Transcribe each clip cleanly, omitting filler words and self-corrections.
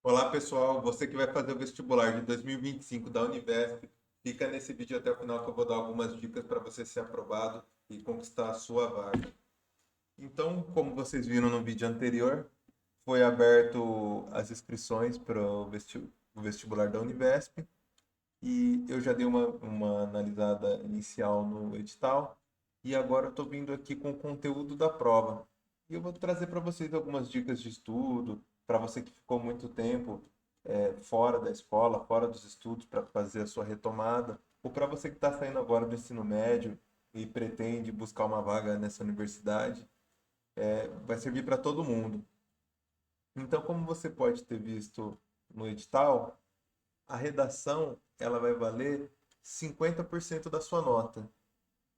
Olá pessoal, você que vai fazer o vestibular de 2025 da Univesp, fica nesse vídeo até o final que eu vou dar algumas dicas para você ser aprovado e conquistar a sua vaga. Então, como vocês viram no vídeo anterior, foi aberto as inscrições para o vestibular da Univesp e eu já dei uma analisada inicial no edital e agora eu estou vindo aqui com o conteúdo da prova. E eu vou trazer para vocês algumas dicas de estudo, para você que ficou muito tempo fora da escola, fora dos estudos para fazer a sua retomada, ou para você que está saindo agora do ensino médio e pretende buscar uma vaga nessa universidade, vai servir para todo mundo. Então, como você pode ter visto no edital, a redação ela vai valer 50% da sua nota.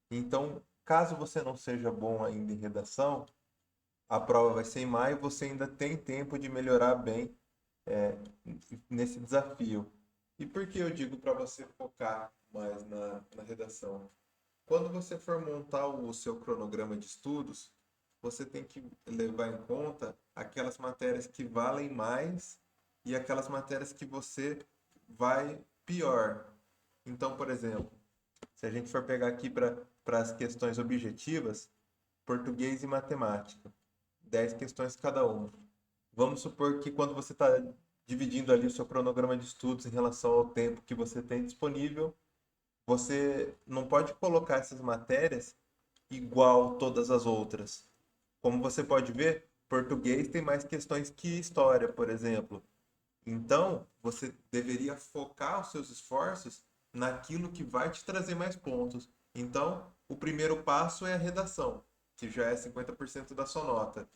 Então, caso você não seja bom ainda em redação, a prova vai ser em maio, você ainda tem tempo de melhorar bem é, nesse desafio. E por que eu digo para você focar mais na redação? Quando você for montar o seu cronograma de estudos, você tem que levar em conta aquelas matérias que valem mais e aquelas matérias que você vai pior. Então, por exemplo, se a gente for pegar aqui para as questões objetivas, português e matemática, 10 questões cada uma. Vamos supor que quando você está dividindo ali o seu cronograma de estudos em relação ao tempo que você tem disponível, você não pode colocar essas matérias igual todas as outras. Como você pode ver, português tem mais questões que história, por exemplo. Então, você deveria focar os seus esforços naquilo que vai te trazer mais pontos. Então, o primeiro passo é a redação, que já é 50% da sua nota.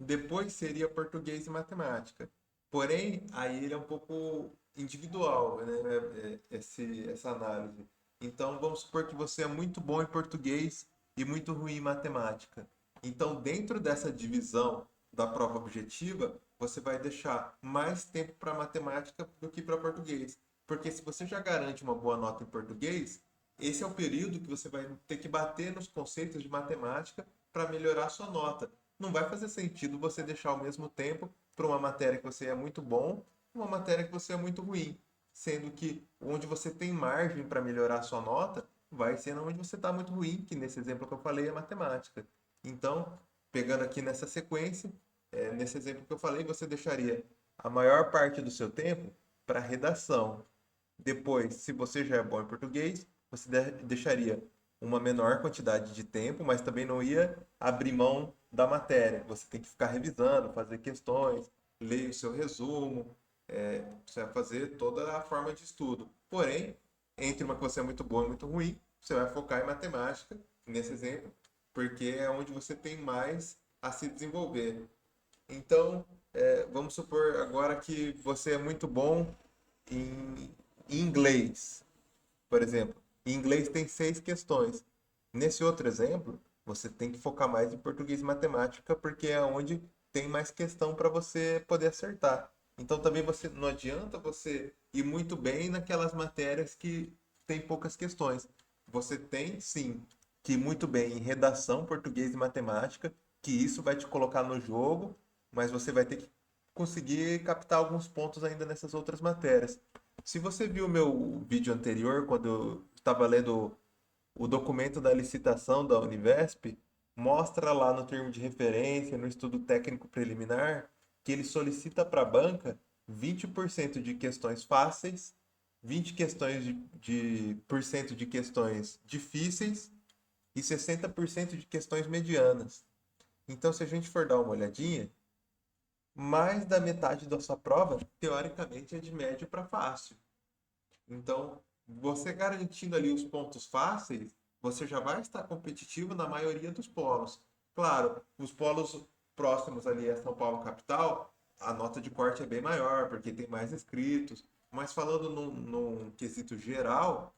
Depois seria português e matemática. Porém, aí ele é um pouco individual, né? Essa análise. Então, vamos supor que você é muito bom em português e muito ruim em matemática. Então, dentro dessa divisão da prova objetiva, você vai deixar mais tempo para matemática do que para português. Porque se você já garante uma boa nota em português, esse é o período que você vai ter que bater nos conceitos de matemática para melhorar a sua nota. Não vai fazer sentido você deixar ao mesmo tempo para uma matéria que você é muito bom e uma matéria que você é muito ruim. Sendo que onde você tem margem para melhorar a sua nota, vai ser onde você está muito ruim, que nesse exemplo que eu falei é matemática. Então, pegando aqui nessa sequência, nesse exemplo que eu falei, você deixaria a maior parte do seu tempo para redação. Depois, se você já é bom em português, você deixaria uma menor quantidade de tempo, mas também não ia abrir mão da matéria. Você tem que ficar revisando, fazer questões, ler o seu resumo, você vai fazer toda a forma de estudo. Porém, entre uma que você é muito boa e muito ruim, você vai focar em matemática, nesse exemplo, porque é onde você tem mais a se desenvolver. Então, vamos supor agora que você é muito bom em inglês, por exemplo. Em inglês tem 6 questões. Nesse outro exemplo, você tem que focar mais em português e matemática, porque é onde tem mais questão para você poder acertar. Então também você não adianta você ir muito bem naquelas matérias que tem poucas questões. Você tem sim que ir muito bem em redação, português e matemática, que isso vai te colocar no jogo, mas você vai ter que conseguir captar alguns pontos ainda nessas outras matérias. Se você viu o meu vídeo anterior, quando eu estava lendo o documento da licitação da Univesp, mostra lá no termo de referência, no estudo técnico preliminar, que ele solicita para a banca 20% de questões fáceis, 20 questões por cento de questões difíceis e 60% de questões medianas. Então, se a gente for dar uma olhadinha, mais da metade da sua prova, teoricamente, é de médio para fácil. Então, você garantindo ali os pontos fáceis, você já vai estar competitivo na maioria dos polos. Claro, os polos próximos ali a São Paulo capital, a nota de corte é bem maior, porque tem mais inscritos. Mas falando num quesito geral,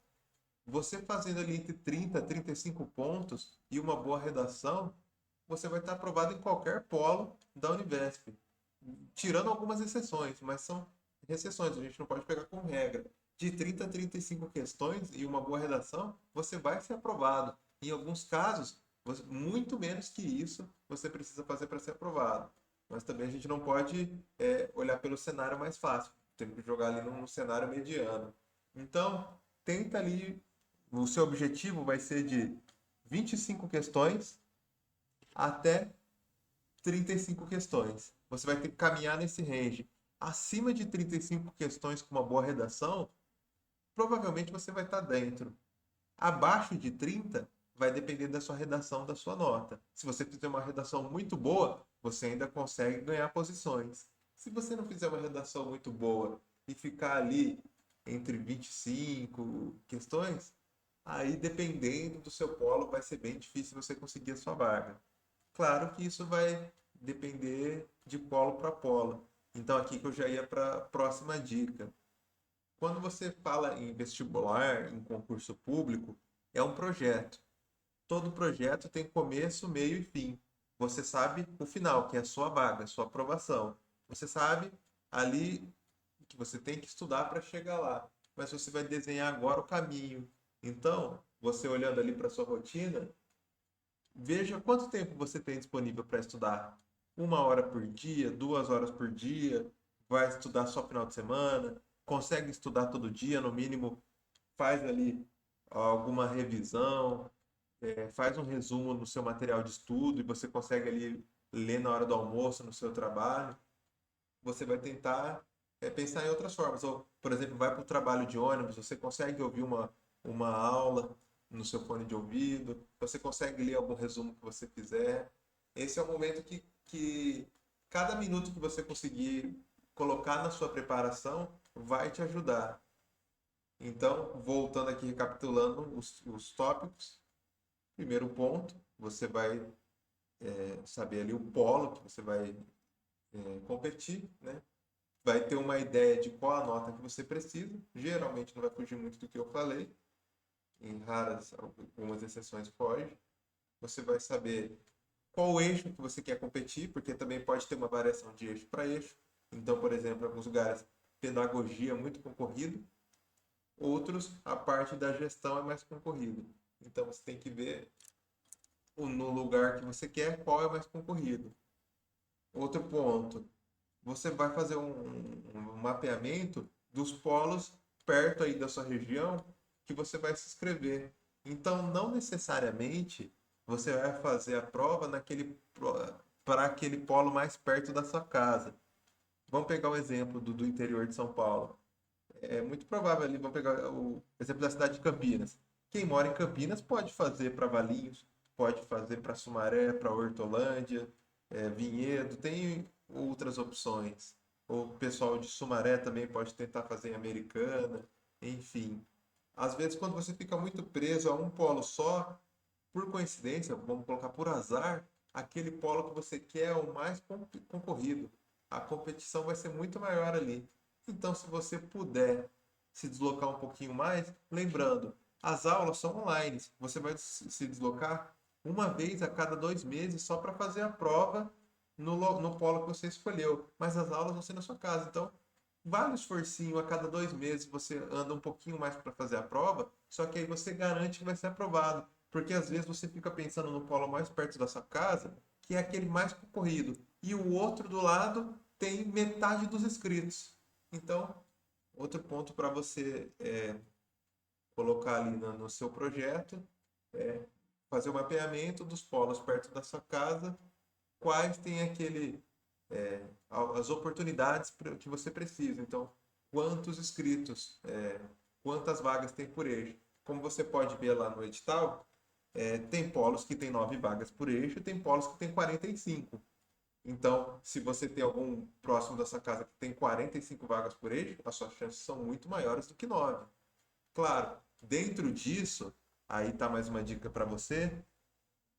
você fazendo ali entre 30 e 35 pontos e uma boa redação, você vai estar aprovado em qualquer polo da Univesp. Tirando algumas exceções, mas são exceções, a gente não pode pegar como regra. De 30 a 35 questões e uma boa redação, você vai ser aprovado. Em alguns casos, muito menos que isso você precisa fazer para ser aprovado. mas também a gente não pode olhar pelo cenário mais fácil. Tem que jogar ali num cenário mediano. Então, tenta ali, o seu objetivo vai ser de 25 questões até 35 questões. Você vai ter que caminhar nesse range. Acima de 35 questões com uma boa redação, provavelmente você vai estar dentro. Abaixo de 30, vai depender da sua redação, da sua nota. Se você fizer uma redação muito boa, você ainda consegue ganhar posições. Se você não fizer uma redação muito boa e ficar ali entre 25 questões, aí dependendo do seu polo, vai ser bem difícil você conseguir a sua vaga. Claro que isso vai depender de polo para polo. Então aqui que eu já ia para a próxima dica. Quando você fala em vestibular, em concurso público, é um projeto. Todo projeto tem começo, meio e fim. Você sabe o final, que é a sua vaga, a sua aprovação. Você sabe ali que você tem que estudar para chegar lá. Mas você vai desenhar agora o caminho. Então, você olhando ali para sua rotina, veja quanto tempo você tem disponível para estudar. 1 hora por dia, 2 horas por dia, vai estudar só final de semana, consegue estudar todo dia, no mínimo faz ali alguma revisão, faz um resumo no seu material de estudo e você consegue ali ler na hora do almoço, no seu trabalho. Você vai tentar pensar em outras formas. Ou, por exemplo, vai para o trabalho de ônibus, você consegue ouvir uma aula no seu fone de ouvido, você consegue ler algum resumo que você fizer. Esse é o momento que cada minuto que você conseguir colocar na sua preparação vai te ajudar. Então, voltando aqui, recapitulando os tópicos. Primeiro ponto, você vai saber ali o polo que você vai competir, né? Vai ter uma ideia de qual a nota que você precisa. Geralmente não vai fugir muito do que eu falei. Em raras, algumas exceções foge. Você vai saber qual eixo que você quer competir, porque também pode ter uma variação de eixo para eixo. Então, por exemplo, em alguns lugares, pedagogia é muito concorrido, outros, a parte da gestão é mais concorrido. Então, você tem que ver no lugar que você quer qual é mais concorrido. Outro ponto, você vai fazer um mapeamento dos polos perto aí da sua região que você vai se inscrever. Então, não necessariamente você vai fazer a prova para aquele polo mais perto da sua casa. Vamos pegar o exemplo do interior de São Paulo. É muito provável ali, vamos pegar o exemplo da cidade de Campinas. Quem mora em Campinas pode fazer para Valinhos, pode fazer para Sumaré, para Hortolândia, Vinhedo, tem outras opções. O pessoal de Sumaré também pode tentar fazer em Americana, enfim. Às vezes, quando você fica muito preso a um polo só, por coincidência, vamos colocar por azar, aquele polo que você quer é o mais concorrido. A competição vai ser muito maior ali. Então, se você puder se deslocar um pouquinho mais, lembrando, as aulas são online. Você vai se deslocar uma vez a cada 2 meses só para fazer a prova no polo que você escolheu. Mas as aulas vão ser na sua casa. Então, vale o esforcinho a cada 2 meses você anda um pouquinho mais para fazer a prova, só que aí você garante que vai ser aprovado. Porque às vezes você fica pensando no polo mais perto da sua casa, que é aquele mais concorrido, e o outro do lado tem metade dos inscritos. Então, outro ponto para você colocar ali no seu projeto é fazer o mapeamento dos polos perto da sua casa, quais tem as oportunidades que você precisa. Então, quantos inscritos, quantas vagas tem por eixo. Como você pode ver lá no edital, tem polos que tem 9 vagas por eixo, tem polos que tem 45. Então, se você tem algum próximo da sua casa que tem 45 vagas por eixo, as suas chances são muito maiores do que 9. Claro, dentro disso, aí está mais uma dica para você,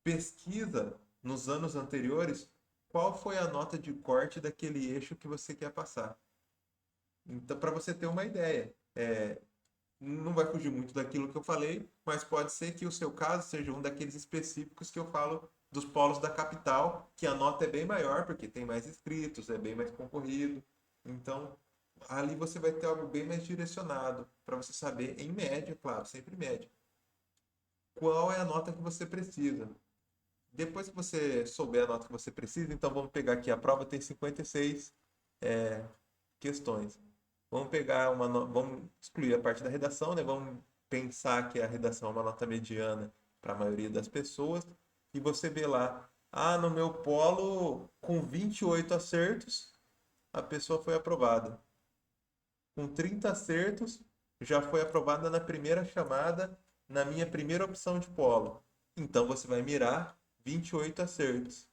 pesquisa nos anos anteriores qual foi a nota de corte daquele eixo que você quer passar. Então, para você ter uma ideia, não vai fugir muito daquilo que eu falei, mas pode ser que o seu caso seja um daqueles específicos que eu falo dos polos da capital, que a nota é bem maior, porque tem mais inscritos, é bem mais concorrido. Então, ali você vai ter algo bem mais direcionado, para você saber, em média, claro, sempre média, qual é a nota que você precisa. Depois que você souber a nota que você precisa, então vamos pegar aqui, a prova tem 56 questões. Vamos pegar vamos excluir a parte da redação, né? Vamos pensar que a redação é uma nota mediana para a maioria das pessoas. E você vê lá, no meu polo, com 28 acertos, a pessoa foi aprovada. Com 30 acertos, já foi aprovada na primeira chamada, na minha primeira opção de polo. Então você vai mirar 28 acertos.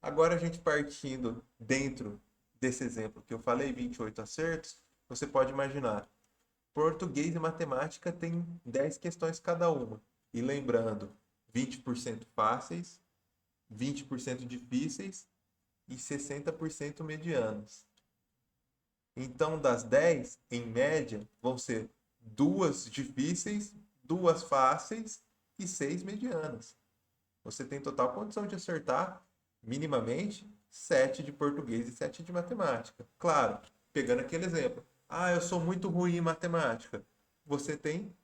Agora a gente partindo dentro desse exemplo que eu falei, 28 acertos, você pode imaginar, português e matemática tem 10 questões cada uma. E lembrando, 20% fáceis, 20% difíceis e 60% medianos. Então, das 10, em média, vão ser duas difíceis, duas fáceis e 6 medianas. Você tem total condição de acertar, minimamente, 7 de português e 7 de matemática. Claro, pegando aquele exemplo. Eu sou muito ruim em matemática. Você tem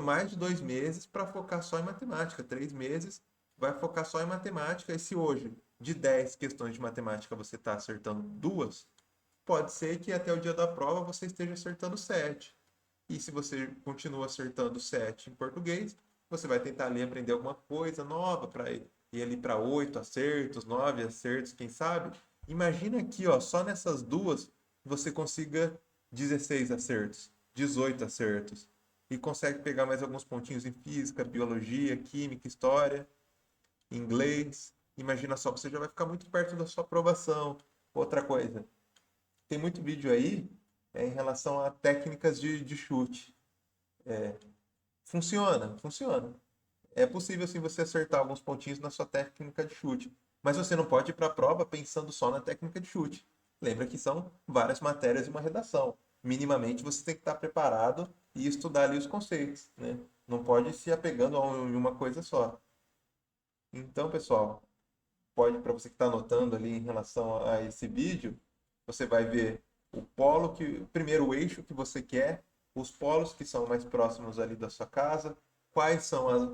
mais de 2 meses para focar só em matemática. 3 meses vai focar só em matemática. E se hoje, de 10 questões de matemática, você está acertando duas, pode ser que até o dia da prova você esteja acertando 7. E se você continua acertando 7 em português, você vai tentar ali aprender alguma coisa nova para ir ali para 8 acertos, 9 acertos, quem sabe. Imagina aqui, ó, só nessas duas você consiga 16 acertos, 18 acertos. E consegue pegar mais alguns pontinhos em física, biologia, química, história, inglês. Imagina só, você já vai ficar muito perto da sua aprovação. Outra coisa, tem muito vídeo aí em relação a técnicas de chute. Funciona, funciona. É possível sim você acertar alguns pontinhos na sua técnica de chute, mas você não pode ir para a prova pensando só na técnica de chute. Lembra que são várias matérias e uma redação. Minimamente você tem que estar preparado e estudar ali os conceitos, né? Não pode se apegando a uma coisa só. Então, pessoal, pode, para você que está anotando ali em relação a esse vídeo, você vai ver o polo primeiro o eixo que você quer, os polos que são mais próximos ali da sua casa,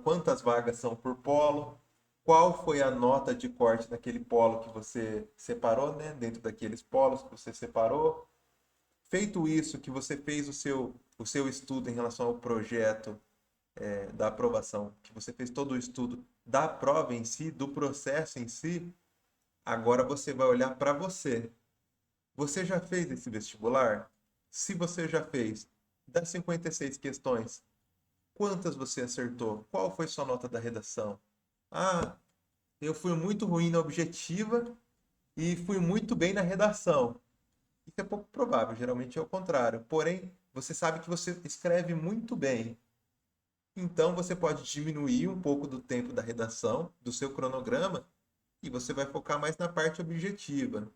quantas vagas são por polo, qual foi a nota de corte naquele polo que você separou, né, dentro daqueles polos que você separou. Feito isso, que você fez o seu estudo em relação ao projeto da aprovação, que você fez todo o estudo da prova em si, do processo em si, agora você vai olhar para você. Você já fez esse vestibular? Se você já fez, das 56 questões, quantas você acertou? Qual foi sua nota da redação? Eu fui muito ruim na objetiva e fui muito bem na redação. Isso é pouco provável, geralmente é o contrário. Porém, você sabe que você escreve muito bem. Então, você pode diminuir um pouco do tempo da redação, do seu cronograma, e você vai focar mais na parte objetiva.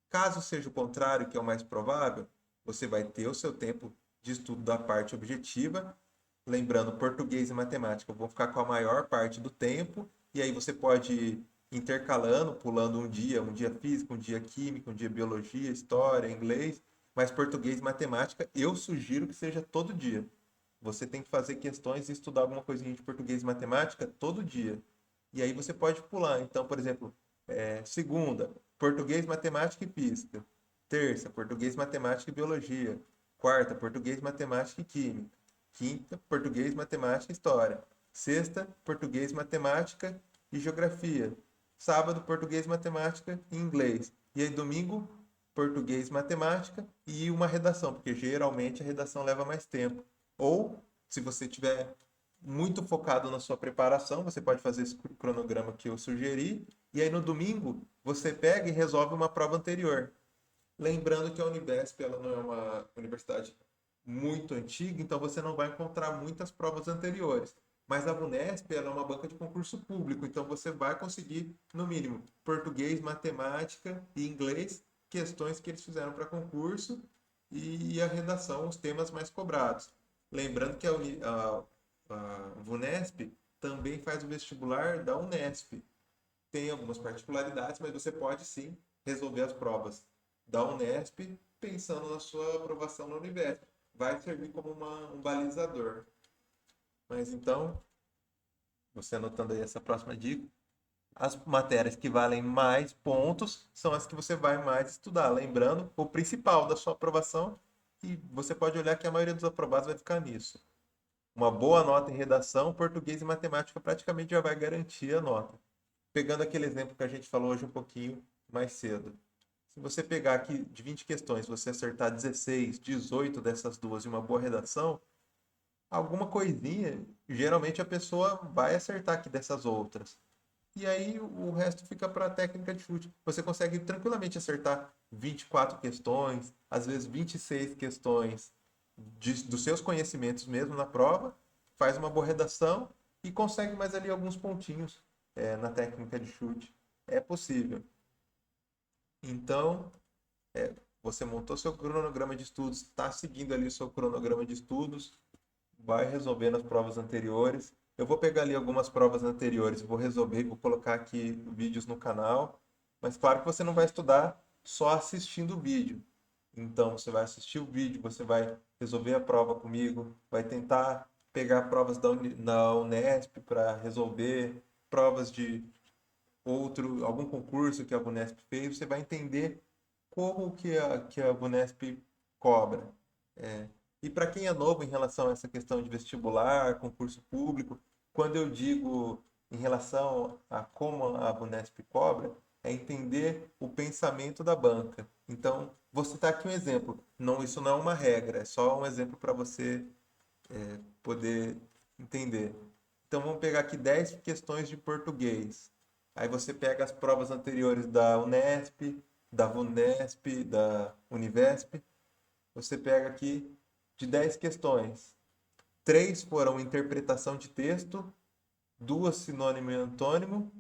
Caso seja o contrário, que é o mais provável, você vai ter o seu tempo de estudo da parte objetiva. Lembrando, português e matemática vão ficar com a maior parte do tempo, e aí você pode ir intercalando, pulando um dia física, um dia química, um dia biologia, história, inglês, mas português e matemática eu sugiro que seja todo dia. Você tem que fazer questões e estudar alguma coisinha de português e matemática todo dia. E aí você pode pular. Então, por exemplo, segunda, português, matemática e física. Terça, português, matemática e biologia. Quarta, português, matemática e química. Quinta, português, matemática e história. Sexta, português, matemática e geografia. Sábado, português, matemática e inglês. E aí domingo, português, matemática e uma redação, porque geralmente a redação leva mais tempo. Ou, se você tiver muito focado na sua preparação, você pode fazer esse cronograma que eu sugeri, e aí no domingo você pega e resolve uma prova anterior. Lembrando que a Univesp ela não é uma universidade muito antiga, então você não vai encontrar muitas provas anteriores. Mas a Unesp ela é uma banca de concurso público, então você vai conseguir, no mínimo, português, matemática e inglês, questões que eles fizeram para concurso e a redação, os temas mais cobrados. Lembrando que a Unesp também faz o vestibular da Unesp. Tem algumas particularidades, mas você pode sim resolver as provas da Unesp pensando na sua aprovação na Univesp. Vai servir como um balizador. Mas então, você anotando aí essa próxima dica, As matérias que valem mais pontos são as que você vai mais estudar. Lembrando, o principal da sua aprovação, e você pode olhar que a maioria dos aprovados vai ficar nisso. Uma boa nota em redação, português e matemática praticamente já vai garantir a nota. Pegando aquele exemplo que a gente falou hoje um pouquinho mais cedo. Se você pegar aqui de 20 questões, você acertar 16, 18 dessas duas e uma boa redação, alguma coisinha, geralmente a pessoa vai acertar aqui dessas outras. E aí o resto fica para a técnica de chute. Você consegue tranquilamente acertar 24 questões, às vezes 26 questões dos seus conhecimentos mesmo na prova, faz uma boa redação e consegue mais ali alguns pontinhos na técnica de chute. É possível. Então, você montou seu cronograma de estudos, está seguindo ali o seu cronograma de estudos, vai resolvendo as provas anteriores. Eu vou pegar ali algumas provas anteriores, vou resolver, vou colocar aqui vídeos no canal. Mas claro que você não vai estudar só assistindo o vídeo. Então você vai assistir o vídeo, você vai resolver a prova comigo, vai tentar pegar provas na Unesp para resolver, provas de algum concurso que a Unesp fez, você vai entender como que a Unesp cobra. É, e para quem é novo em relação a essa questão de vestibular, concurso público, quando eu digo em relação a como a Unesp cobra, é entender o pensamento da banca. Então, vou citar aqui um exemplo. Não, isso não é uma regra, é só um exemplo para você poder entender. Então, vamos pegar aqui 10 questões de português. Aí você pega as provas anteriores da Unesp, da Vunesp, da Univesp. Você pega aqui de 10 questões. 3 foram interpretação de texto, 2 sinônimo e antônimo,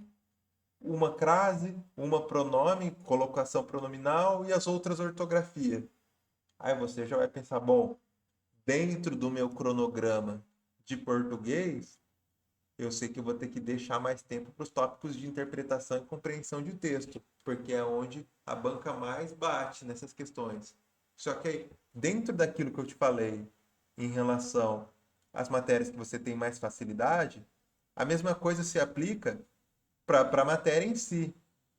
uma crase, uma pronome, colocação pronominal e as outras ortografia. Aí você já vai pensar, bom, dentro do meu cronograma de português, eu sei que eu vou ter que deixar mais tempo para os tópicos de interpretação e compreensão de texto, porque é onde a banca mais bate nessas questões. Só que aí, dentro daquilo que eu te falei em relação às matérias que você tem mais facilidade, a mesma coisa se aplica para a matéria em si.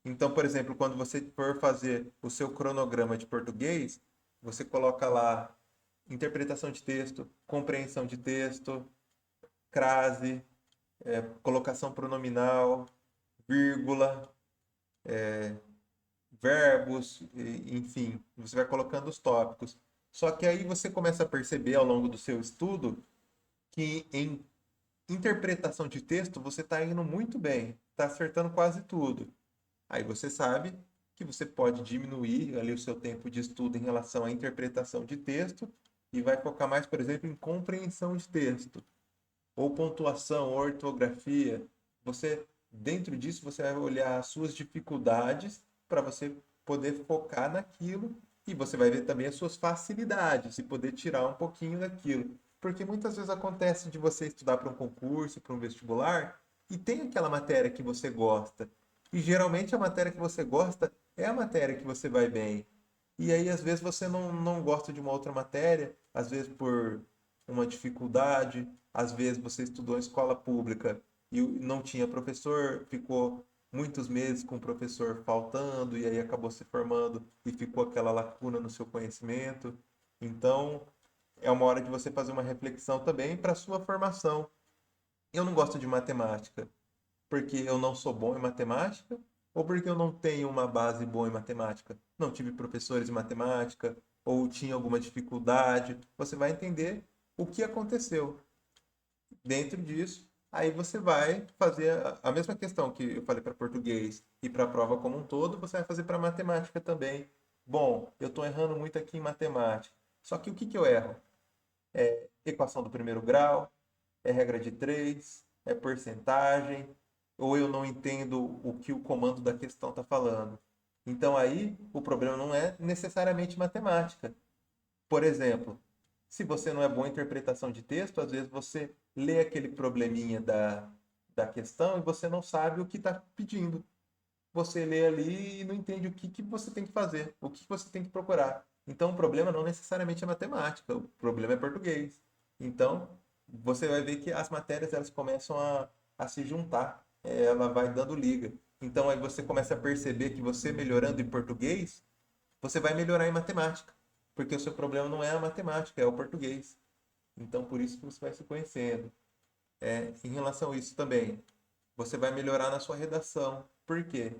Então, por exemplo, quando você for fazer o seu cronograma de português, você coloca lá interpretação de texto, compreensão de texto, crase, colocação pronominal, vírgula, verbos, enfim, você vai colocando os tópicos. Só que aí você começa a perceber ao longo do seu estudo que em interpretação de texto você está indo muito bem, está acertando quase tudo. Aí você sabe que você pode diminuir ali o seu tempo de estudo em relação à interpretação de texto e vai focar mais, por exemplo, em compreensão de texto ou pontuação, ou ortografia, você dentro disso você vai olhar as suas dificuldades para você poder focar naquilo e você vai ver também as suas facilidades e poder tirar um pouquinho daquilo. Porque muitas vezes acontece de você estudar para um concurso, para um vestibular, e tem aquela matéria que você gosta. E geralmente a matéria que você gosta é a matéria que você vai bem. E aí, às vezes, você não gosta de uma outra matéria, às vezes por uma dificuldade, às vezes você estudou em escola pública e não tinha professor, ficou muitos meses com o professor faltando e aí acabou se formando e ficou aquela lacuna no seu conhecimento. Então, é uma hora de você fazer uma reflexão também para a sua formação. Eu não gosto de matemática porque eu não sou bom em matemática ou porque eu não tenho uma base boa em matemática. Não tive professores de matemática ou tinha alguma dificuldade. Você vai entender o que aconteceu. Dentro disso, aí você vai fazer a mesma questão que eu falei para português e para a prova como um todo, você vai fazer para matemática também. Bom, eu estou errando muito aqui em matemática. Só que o que eu erro? É equação do primeiro grau, é regra de três, é porcentagem, ou eu não entendo o que o comando da questão está falando. Então aí o problema não é necessariamente matemática. Por exemplo, se você não é bom em interpretação de texto, às vezes você lê aquele probleminha da questão e você não sabe o que está pedindo. Você lê ali e não entende o que você tem que fazer, o que você tem que procurar. Então, o problema não necessariamente é matemática, o problema é português. Então, você vai ver que as matérias elas começam a se juntar, ela vai dando liga. Então aí você começa a perceber que você melhorando em português, você vai melhorar em matemática, porque o seu problema não é a matemática, é o português. Então por isso que você vai se conhecendo. Em relação a isso também, você vai melhorar na sua redação. Por quê?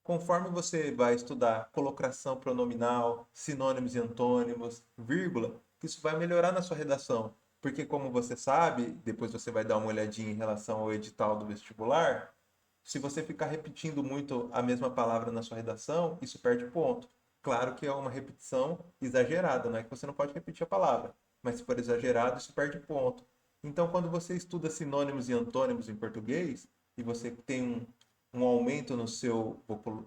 Conforme você vai estudar colocação pronominal, sinônimos e antônimos, vírgula, isso vai melhorar na sua redação. Porque, como você sabe, depois você vai dar uma olhadinha em relação ao edital do vestibular, se você ficar repetindo muito a mesma palavra na sua redação, isso perde ponto. Claro que é uma repetição exagerada, não é que você não pode repetir a palavra, mas se for exagerado, isso perde ponto. Então, quando você estuda sinônimos e antônimos em português, e você tem um aumento no seu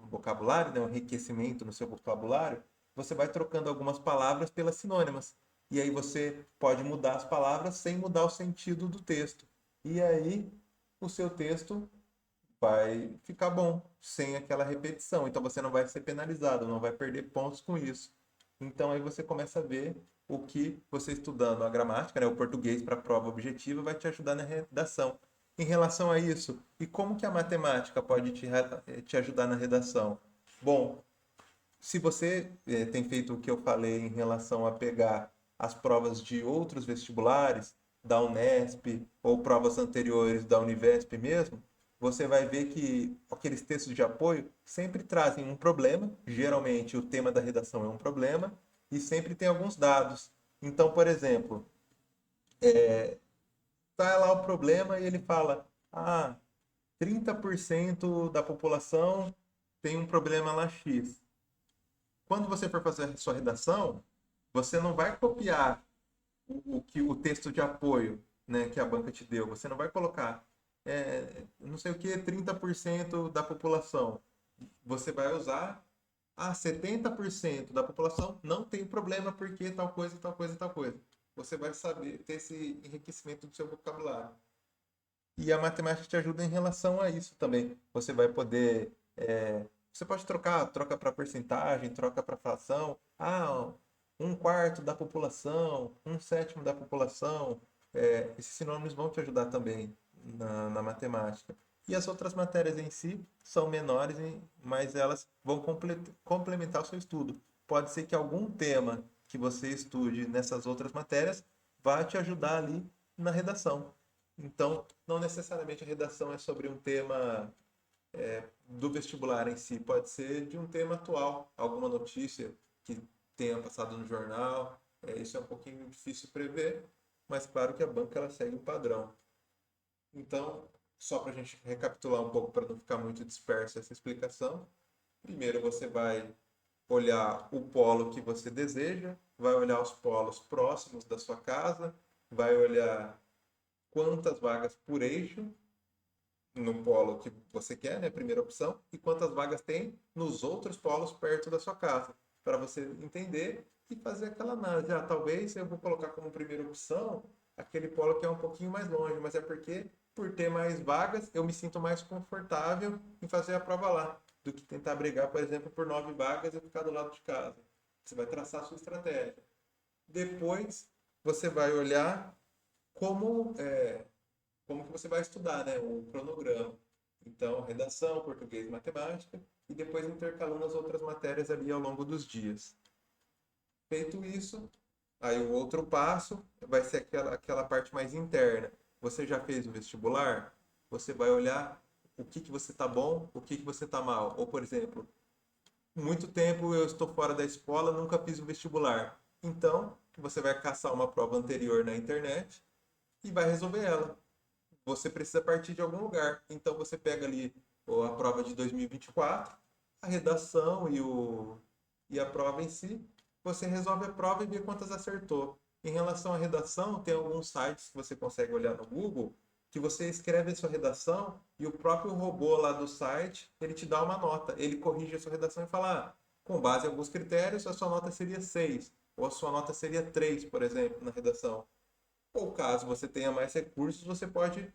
vocabulário, né, um enriquecimento no seu vocabulário, você vai trocando algumas palavras pelas sinônimas. E aí você pode mudar as palavras sem mudar o sentido do texto. E aí o seu texto vai ficar bom, sem aquela repetição. Então você não vai ser penalizado, não vai perder pontos com isso. Então aí você começa a ver o que você estudando a gramática, né, o português para a prova objetiva, vai te ajudar na redação. Em relação a isso, e como que a matemática pode te ajudar na redação? Bom, se você tem feito o que eu falei em relação a pegar as provas de outros vestibulares, da Unesp, ou provas anteriores da Univesp mesmo, você vai ver que aqueles textos de apoio sempre trazem um problema, geralmente o tema da redação é um problema, e sempre tem alguns dados. Então, por exemplo, tá lá o problema e ele fala: ah, 30% da população tem um problema lá X. Quando você for fazer a sua redação, você não vai copiar o texto de apoio, né, que a banca te deu. Você não vai colocar não sei o que, 30% da população. Você vai usar 70% da população não tem problema porque tal coisa, tal coisa, tal coisa. Você vai saber ter esse enriquecimento do seu vocabulário. E a matemática te ajuda em relação a isso também. Você vai poder. Você pode troca para porcentagem, troca para fração. Ah, um quarto da população, um sétimo da população. Esses sinônimos vão te ajudar também na matemática. E as outras matérias em si são menores, mas elas vão complementar o seu estudo. Pode ser que algum tema que você estude nessas outras matérias vá te ajudar ali na redação. Então, não necessariamente a redação é sobre um tema do vestibular em si, pode ser de um tema atual, alguma notícia que tenha passado no jornal. Isso é um pouquinho difícil prever, mas claro que a banca ela segue um padrão. Então, só para a gente recapitular um pouco, para não ficar muito dispersa essa explicação, primeiro você vai olhar o polo que você deseja, vai olhar os polos próximos da sua casa, vai olhar quantas vagas por eixo no polo que você quer, né, primeira opção, e quantas vagas tem nos outros polos perto da sua casa, para você entender e fazer aquela análise. Ah, talvez eu vou colocar como primeira opção aquele polo que é um pouquinho mais longe, mas é porque, por ter mais vagas, eu me sinto mais confortável em fazer a prova lá, do que tentar brigar, por exemplo, por 9 vagas e ficar do lado de casa. Você vai traçar a sua estratégia. Depois, você vai olhar como como que você vai estudar, né? O cronograma. Então, redação, português, matemática, e depois intercalando as outras matérias ali ao longo dos dias. Feito isso, aí o outro passo vai ser aquela parte mais interna. Você já fez o vestibular? Você vai olhar o que você está bom, o que você está mal. Ou, por exemplo, muito tempo eu estou fora da escola, nunca fiz o vestibular. Então, você vai caçar uma prova anterior na internet e vai resolver ela. Você precisa partir de algum lugar. Então você pega ali a prova de 2024, a redação e a prova em si. Você resolve a prova e vê quantas acertou. Em relação à redação, tem alguns sites que você consegue olhar no Google que você escreve a sua redação e o próprio robô lá do site, ele te dá uma nota. Ele corrige a sua redação e fala, com base em alguns critérios, a sua nota seria 6 ou a sua nota seria 3, por exemplo, na redação. Ou caso você tenha mais recursos, você pode.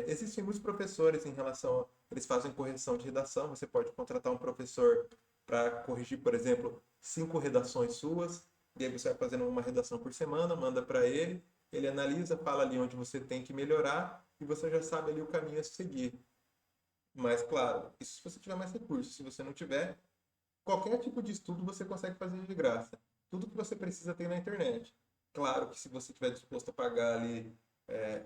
Existem muitos professores em relação. Eles fazem correção de redação. Você pode contratar um professor para corrigir, por exemplo, 5 redações suas. E aí você vai fazendo uma redação por semana, manda para ele. Ele analisa, fala ali onde você tem que melhorar e você já sabe ali o caminho a seguir. Mas, claro, isso se você tiver mais recursos. Se você não tiver, qualquer tipo de estudo você consegue fazer de graça. Tudo que você precisa tem na internet. Claro que se você estiver disposto a pagar ali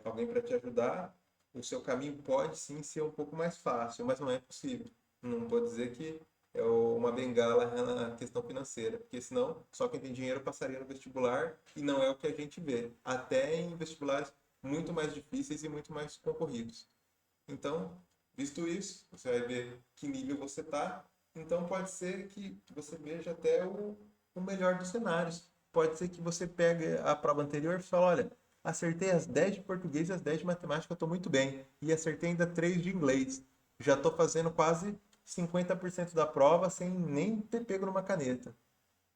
alguém para te ajudar, o seu caminho pode sim ser um pouco mais fácil, mas não é possível. Não vou dizer que é uma bengala na questão financeira, porque senão só quem tem dinheiro passaria no vestibular e não é o que a gente vê. Até em vestibulares muito mais difíceis e muito mais concorridos. Então, visto isso, você vai ver que nível você está. Então, pode ser que você veja até o melhor dos cenários. Pode ser que você pegue a prova anterior e fale, olha, acertei as 10 de português e as 10 de matemática, eu estou muito bem. E acertei ainda 3 de inglês. Já estou fazendo quase 50% da prova sem nem ter pego numa caneta.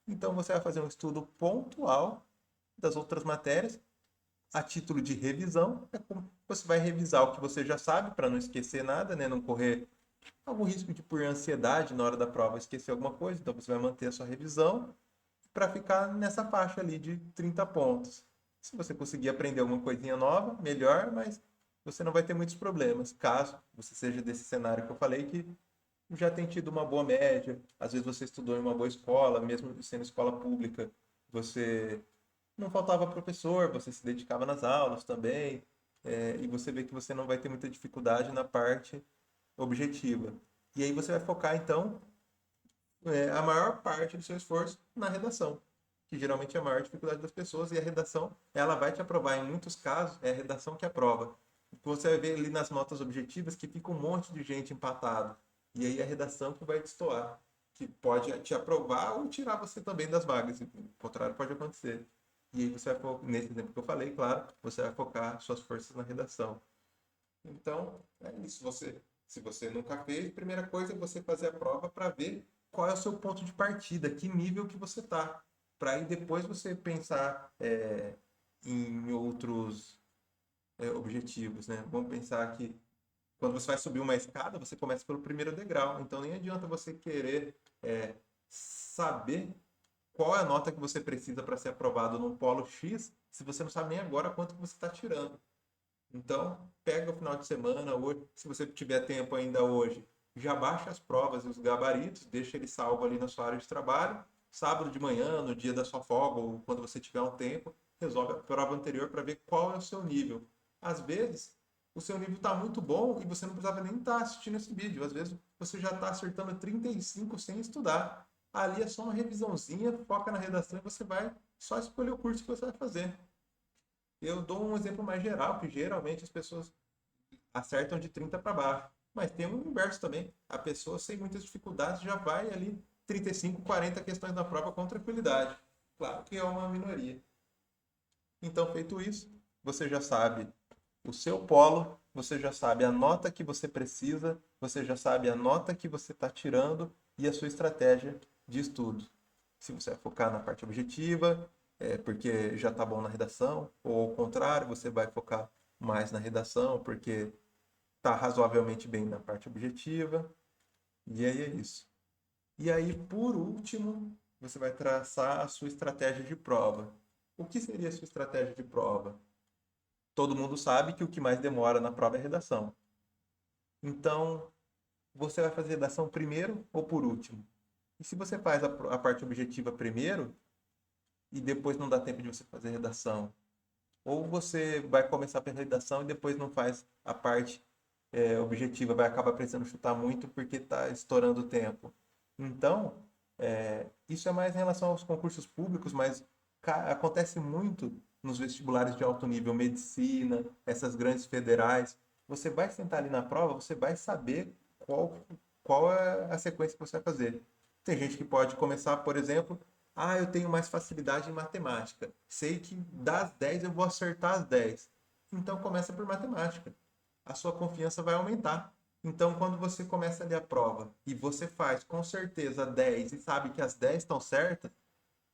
Então, você vai fazer um estudo pontual das outras matérias a título de revisão, é como você vai revisar o que você já sabe para não esquecer nada, né? Não correr algum risco de por ansiedade na hora da prova esquecer alguma coisa. Então você vai manter a sua revisão para ficar nessa faixa ali de 30 pontos. Se você conseguir aprender alguma coisinha nova, melhor, mas você não vai ter muitos problemas, caso você seja desse cenário que eu falei que já tem tido uma boa média, às vezes você estudou em uma boa escola, mesmo sendo escola pública, você não faltava professor, você se dedicava nas aulas também, e você vê que você não vai ter muita dificuldade na parte objetiva. E aí você vai focar, então, a maior parte do seu esforço na redação, que geralmente é a maior dificuldade das pessoas, e a redação, ela vai te aprovar. Em muitos casos, é a redação que aprova. Você vai ver ali nas notas objetivas que fica um monte de gente empatado. E aí a redação que vai destoar, que pode te aprovar ou tirar você também das vagas. O contrário pode acontecer. E aí você vai, nesse exemplo que eu falei, claro, você vai focar suas forças na redação. Então, é isso. Se você nunca fez, primeira coisa é você fazer a prova para ver qual é o seu ponto de partida, que nível que você está. Para aí depois você pensar em outros objetivos, né? Vamos pensar que quando você vai subir uma escada, você começa pelo primeiro degrau. Então nem adianta você querer saber qual é a nota que você precisa para ser aprovado num polo X, se você não sabe nem agora quanto que você está tirando. Então, pega o final de semana, hoje, se você tiver tempo ainda hoje, já baixa as provas e os gabaritos, deixa ele salvo ali na sua área de trabalho. Sábado de manhã, no dia da sua folga, ou quando você tiver um tempo, resolve a prova anterior para ver qual é o seu nível. Às vezes, o seu nível está muito bom e você não precisava nem estar assistindo esse vídeo. Às vezes, você já está acertando 35 sem estudar. Ali é só uma revisãozinha, foca na redação e você vai só escolher o curso que você vai fazer. Eu dou um exemplo mais geral, que geralmente as pessoas acertam de 30 para baixo. Mas tem o inverso também. A pessoa sem muitas dificuldades já vai ali 35, 40 questões na prova com tranquilidade. Claro que é uma minoria. Então, feito isso, você já sabe o seu polo, você já sabe a nota que você precisa, você já sabe a nota que você está tirando e a sua estratégia de estudo. Se você vai focar na parte objetiva, porque já está bom na redação, ou ao contrário, você vai focar mais na redação, porque está razoavelmente bem na parte objetiva. E aí é isso. E aí, por último, você vai traçar a sua estratégia de prova. O que seria a sua estratégia de prova? Todo mundo sabe que o que mais demora na prova é a redação. Então, você vai fazer redação primeiro ou por último? E se você faz a parte objetiva primeiro e depois não dá tempo de você fazer redação, ou você vai começar pela redação e depois não faz a parte objetiva, vai acabar precisando chutar muito porque está estourando o tempo. Então, isso é mais em relação aos concursos públicos, mas acontece muito nos vestibulares de alto nível, medicina, essas grandes federais. Você vai sentar ali na prova, você vai saber qual é a sequência que você vai fazer. Tem gente que pode começar, por exemplo, eu tenho mais facilidade em matemática. Sei que das 10 eu vou acertar as 10. Então começa por matemática. A sua confiança vai aumentar. Então, quando você começa ali a prova e você faz com certeza 10 e sabe que as 10 estão certas,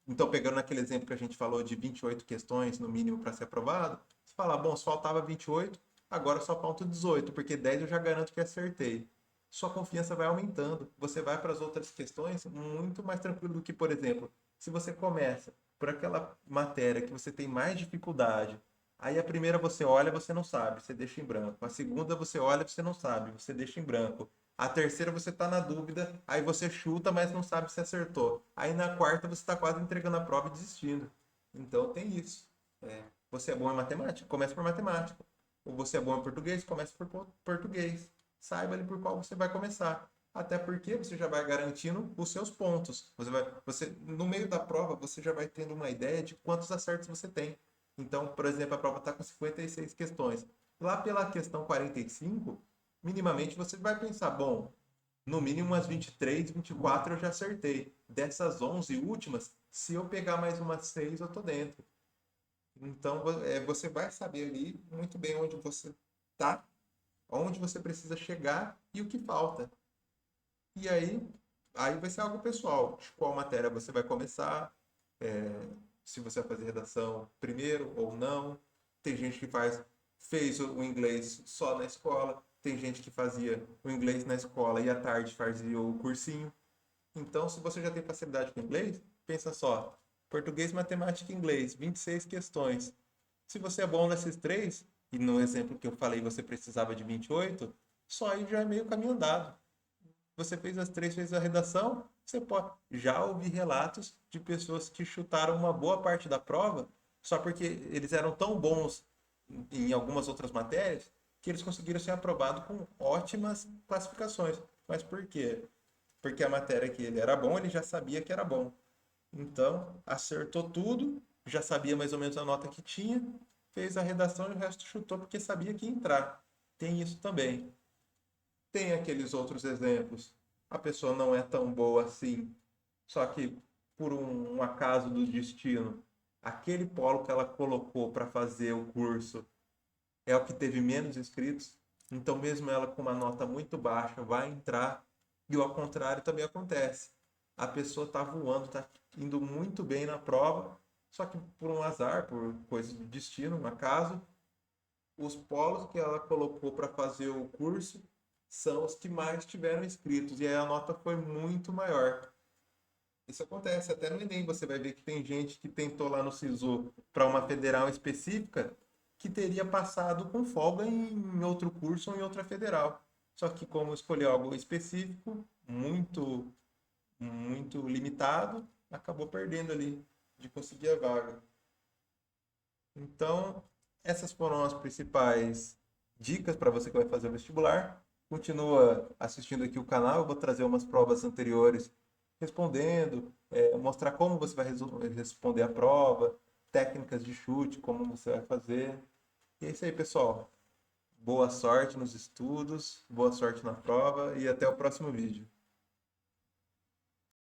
então, pegando aquele exemplo que a gente falou de 28 questões no mínimo para ser aprovado, você fala, bom, se faltava 28, agora só falta 18, porque 10 eu já garanto que acertei. Sua confiança vai aumentando. Você vai para as outras questões muito mais tranquilo do que, por exemplo, se você começa por aquela matéria que você tem mais dificuldade, Aí a primeira você olha, você não sabe, você deixa em branco. A segunda você olha, você não sabe, você deixa em branco. A terceira você está na dúvida, aí você chuta, mas não sabe se acertou. Aí na quarta você está quase entregando a prova e desistindo. Então tem isso. É, você é bom em matemática? Comece por matemática. Ou você é bom em português? Comece por português. Saiba ali por qual você vai começar. Até porque você já vai garantindo os seus pontos. No meio da prova, você já vai tendo uma ideia de quantos acertos você tem. Então, por exemplo, a prova está com 56 questões. Lá pela questão 45, minimamente você vai pensar, bom, no mínimo umas 23, 24 eu já acertei. Dessas 11 últimas, se eu pegar mais umas 6, eu tô dentro. Então, você vai saber ali muito bem onde você está, onde você precisa chegar e o que falta. E aí vai ser algo pessoal. De qual matéria você vai começar, é, se você vai fazer redação primeiro ou não. Tem gente que fez o inglês só na escola, tem gente que fazia o inglês na escola e à tarde fazia o cursinho. Então, se você já tem facilidade com inglês, pensa só, português, matemática e inglês, 26 questões. Se você é bom nesses três, e no exemplo que eu falei você precisava de 28, só aí já é meio caminho andado. Você fez as três, fez a redação, você pode. Já ouvi relatos de pessoas que chutaram uma boa parte da prova só porque eles eram tão bons em algumas outras matérias que eles conseguiram ser aprovados com ótimas classificações. Mas por quê? Porque a matéria que ele era bom, ele já sabia que era bom. Então, acertou tudo, já sabia mais ou menos a nota que tinha, fez a redação e o resto chutou porque sabia que ia entrar. Tem isso também. Tem aqueles outros exemplos. A pessoa não é tão boa assim, só que por um acaso do destino, aquele polo que ela colocou para fazer o curso é o que teve menos inscritos. Então, mesmo ela com uma nota muito baixa, vai entrar. E o ao contrário também acontece. A pessoa está voando, está indo muito bem na prova, só que por um azar, por coisa do destino, um acaso, os polos que ela colocou para fazer o curso são os que mais tiveram inscritos, e aí a nota foi muito maior. Isso acontece até no Enem, você vai ver que tem gente que tentou lá no SISU para uma federal específica que teria passado com folga em outro curso ou em outra federal. Só que como escolheu algo específico, muito limitado, acabou perdendo ali de conseguir a vaga. Então, essas foram as principais dicas para você que vai fazer o vestibular. Continua assistindo aqui o canal, eu vou trazer umas provas anteriores respondendo, mostrar como você vai responder a prova, técnicas de chute, como você vai fazer. E é isso aí, pessoal. Boa sorte nos estudos, boa sorte na prova e até o próximo vídeo.